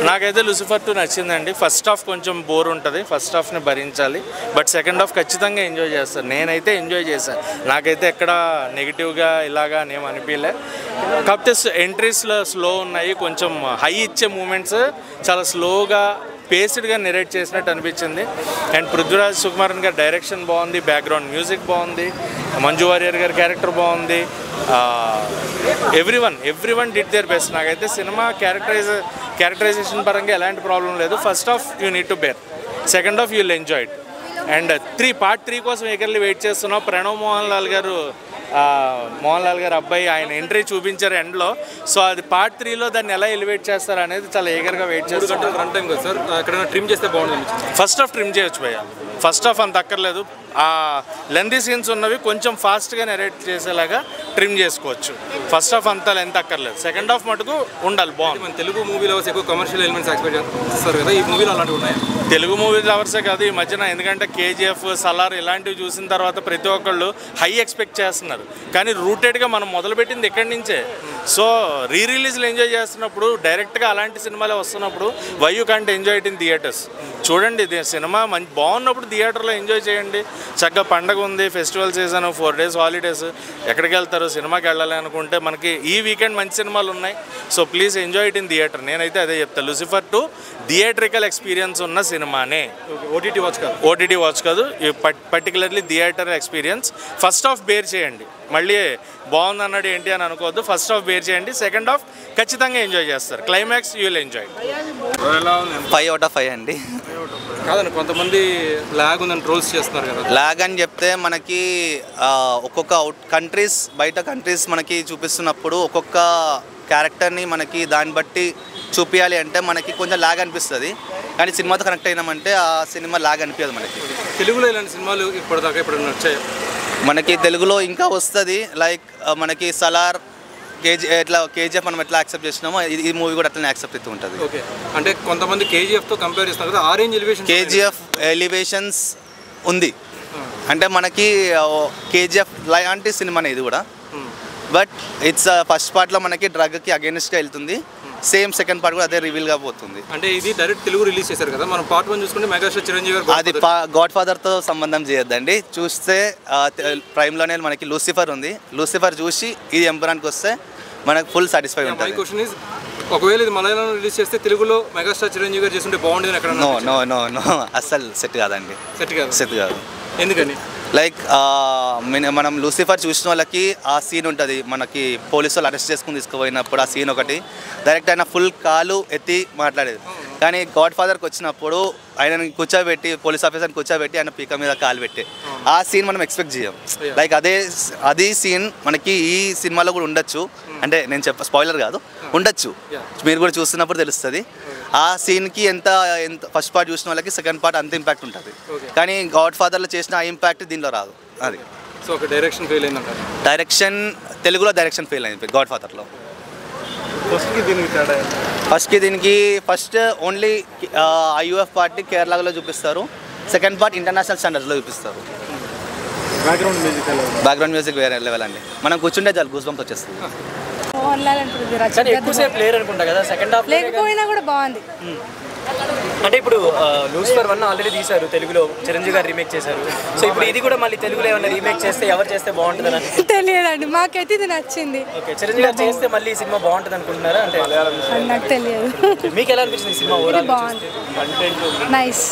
నాకైతే లూసిఫర్ 2 నచ్చిందండి. First half కొంచెం బోర్ ఉంటుంది, ఫస్ట్ హాఫ్ని భరించాలి. బట్ సెకండ్ హాఫ్ ఖచ్చితంగా ఎంజాయ్ చేస్తాను. నేనైతే ఎంజాయ్ చేశాను. నాకైతే ఎక్కడ నెగిటివ్గా ఇలాగా నేమ్ అనిపించలే. కాకపోతే ఎంట్రీస్లో స్లో ఉన్నాయి, కొంచెం హై ఇచ్చే మూమెంట్స్ చాలా స్లోగా పేస్డ్గా నెరేట్ చేసినట్టు అనిపించింది. అండ్ పృథ్వీరాజ్ సుకుమారన్ గారి డైరెక్షన్ బాగుంది, బ్యాక్గ్రౌండ్ మ్యూజిక్ బాగుంది, మంజు వారియర్ గారి క్యారెక్టర్ బాగుంది. Everyone did their best. నాకైతే సినిమా క్యారెక్టరైజేషన్ పరంగా ఎలాంటి ప్రాబ్లం లేదు. First half you need to bear, second half you will enjoy it. And part 3 కోసం ఎగర్లీ వెయిట్ చేస్తున్నాం. ప్రణవ్ మోహన్ లాల్ గారు అబ్బాయి ఆయన ఎంట్రీ చూపించారు ఎండ్లో. సో అది పార్ట్ 3లో దాన్ని ఎలా ఎలివేట్ చేస్తారు అనేది చాలా ఈగర్గా వెయిట్ చేస్తారు. రన్ టైం కదా సార్, ఎక్కడైనా ట్రిమ్ చేస్తే బాగుంటుంది. ఫస్ట్ హాఫ్ ట్రిమ్ చేయొచ్చు భయ్య, ఫస్ట్ హాఫ్ అంత అక్కర్లేదు. ఆ లెంతీ సీన్స్ ఉన్నవి కొంచెం ఫాస్ట్గా నెరేట్ చేసేలాగా ట్రిమ్ చేసుకోవచ్చు. ఫస్ట్ హాఫ్ అంతా లెంత్ అక్కర్లేదు, సెకండ్ హాఫ్ మటుకు ఉండాలి. బాగుంది. మన తెలుగు మూవీలో ఎక్కువ కమర్షియల్ ఎలిమెంట్స్ ఎక్స్పెక్ట్ చేస్తారు కదా, ఈ మూవీలో అలాంటివి ఉన్నాయి? తెలుగు మూవీ లవర్సే కాదు ఈ మధ్యన, ఎందుకంటే కేజీఎఫ్, సలార్ ఇలాంటివి చూసిన తర్వాత ప్రతి ఒక్కళ్ళు హై ఎక్స్పెక్ట్ చేస్తున్నారు. కానీ రూటెడ్గా మనం మొదలుపెట్టింది ఎక్కడి నుంచే. సో రిలీజ్లు ఎంజాయ్ చేస్తున్నప్పుడు డైరెక్ట్గా అలాంటి సినిమాలే వస్తున్నప్పుడు why you can't enjoy it in theatres. చూడండి, సినిమా బాగున్నప్పుడు థియేటర్లో ఎంజాయ్ చేయండి. చక్కగా పండగ ఉంది, ఫెస్టివల్ సీజన్, 4 days హాలిడేస్, ఎక్కడికి వెళ్తారు? సినిమాకి వెళ్ళాలి అనుకుంటే మనకి ఈ వీకెండ్ మంచి సినిమాలు ఉన్నాయి. So please enjoy it in theatre. నేనైతే అదే చెప్తాను. లూసిఫర్ 2 థియేట్రికల్ ఎక్స్పీరియన్స్ ఉన్న సినిమానే, ఓటీటీ వాచ్ కాదు. Particularly theatre experience. First half bear చేయండి, మళ్ళీ బాగుంది అన్నాడు ఏంటి అని అనుకోవద్దు. ఫస్ట్ హాఫ్ బేర్ చేయండి, సెకండ్ హాఫ్ ఖచ్చితంగా ఎంజాయ్ చేస్తారు. Climax you will enjoy. 5 out of 5 అండి. కాదండి, కొంతమంది లాగ్ ఉందని ట్రోల్స్ చేస్తున్నారు కదా. లాగ్ అని చెప్తే మనకి ఒక్కొక్క బయట కంట్రీస్ మనకి చూపిస్తున్నప్పుడు ఒక్కొక్క క్యారెక్టర్ని మనకి దాన్ని బట్టి చూపించాలి అంటే మనకి కొంచెం లాగ్ అనిపిస్తుంది. కానీ సినిమాతో కనెక్ట్ అయినామంటే ఆ సినిమా లాగ్ అనిపించదు మనకి. తెలుగులో ఇలాంటి సినిమాలు ఇప్పటిదాకా ఎప్పుడు వచ్చాయి? మనకి తెలుగులో ఇంకా వస్తుంది. లైక్ మనకి సలార్, కేజీఎఫ్ మనం ఎట్లా యాక్సెప్ట్ చేసినామో ఈ మూవీ కూడా అట్లనే యాక్సెప్ట్ అవుతూ ఉంటుంది. ఓకే, అంటే కొంతమంది కేజీఎఫ్తో కంపేర్ చేస్తారు కదా, ఆరెంజ్ ఎలివేషన్, కేజీఎఫ్ ఎలివేషన్స్ ఉంది. అంటే మనకి కేజీఎఫ్ లాంటి సినిమానే ఇది కూడా. బట్ ఇట్స్ ఫస్ట్ పార్ట్లో మనకి డ్రగ్కి అగేనిస్ట్గా వెళ్తుంది. సేమ్ సెకండ్ పార్ట్ కూడా అదే రివీల్గా పోతుంది. అంటే ఇది డైరెక్ట్ తెలుగు రిలీజ్ చేశారు కదా, మనం పార్ట్ 1 చూసుకుంటే మెగాస్టార్ చిరంజీవి గారు. అది గాడ్ ఫాదర్తో సంబంధం చేయొద్దండి. చూస్తే ప్రైమ్లోనే మనకి లూసిఫర్ ఉంది. లూసిఫర్ చూసి ఇది ఎంపరానికి వస్తే మనకు ఫుల్ సాటిస్ఫై ఉంటుంది. మై క్వశ్చన్ ఇస్, ఒకవేళ ఇది మలయాళంలో రిలీజ్ చేస్తే తెలుగులో మెగాస్టార్ చిరంజీవి గారు చేస్తుంటే బాగుంటుంది ఎక్కడ? నో అస్సలు సెట్ కాదండి. సెట్ కాదు. ఎందుకని? లైక్ మనం లూసిఫర్ చూసిన వాళ్ళకి ఆ సీన్ ఉంటుంది, మనకి పోలీసు వాళ్ళు అరెస్ట్ చేసుకుని తీసుకుపోయినప్పుడు ఆ సీన్ ఒకటి డైరెక్ట్ ఆయన ఫుల్ కాలు ఎత్తి మాట్లాడేది. కానీ గాడ్ ఫాదర్కి వచ్చినప్పుడు ఆయనని కూర్చోబెట్టి, పోలీస్ ఆఫీసర్ని కూర్చోబెట్టి ఆయన పీక మీద కాలు పెట్టి ఆ సీన్ మనం ఎక్స్పెక్ట్ చేయం. లైక్ అదే సీన్ మనకి ఈ సినిమాలో కూడా ఉండొచ్చు. అంటే నేను స్పాయిలర్ కాదు, ఉండొచ్చు. మీరు కూడా చూస్తున్నప్పుడు తెలుస్తుంది. ఆ సీన్కి ఎంత ఫస్ట్ పార్ట్ చూసిన వాళ్ళకి సెకండ్ పార్ట్ అంత ఇంపాక్ట్ ఉంటుంది. కానీ గాడ్ ఫాదర్లో చేసిన ఆ ఇంపాక్ట్ దీనిలో రాదు. అది సో డైరెక్షన్ ఫెయిల్ అయిందంట. తెలుగులో డైరెక్షన్ ఫెయిల్ అయింది గాడ్ ఫాదర్లో. ఫస్ట్ ఓన్లీ ఐయుఎఫ్ పార్టీ కేరళలో చూపిస్తారు, సెకండ్ పార్ట్ ఇంటర్నేషనల్ స్టాండర్డ్స్లో చూపిస్తారు. బ్యాక్గ్రౌండ్ మ్యూజిక్ వేరే లెవెల్ అండి. మనం కూర్చుంటే చాలు గూస్ బంప్స్ వచ్చేస్తుంది. లేకపోయినా కూడా బాగుంది. అంటే ఇప్పుడు లూసిఫర్ 1 ఆల్రెడీ తీశారు, తెలుగులో చిరంజీవి గారు రీమేక్ చేశారు. సో ఇప్పుడు ఇది కూడా మళ్ళీ తెలుగులో ఏమైనా రీమేక్ చేస్తే ఎవరు చేస్తే బాగుంటుందని తెలియదండి. మాకైతే ఇది నచ్చింది. ఓకే, చిరంజీవి గారు చేస్తే మళ్ళీ సినిమా బాగుంటుంది అనుకుంటున్నారా? అంటే నాకు తెలియదు. మీకు ఎలా అనిపించింది సినిమా? బాగుంది, నైస్.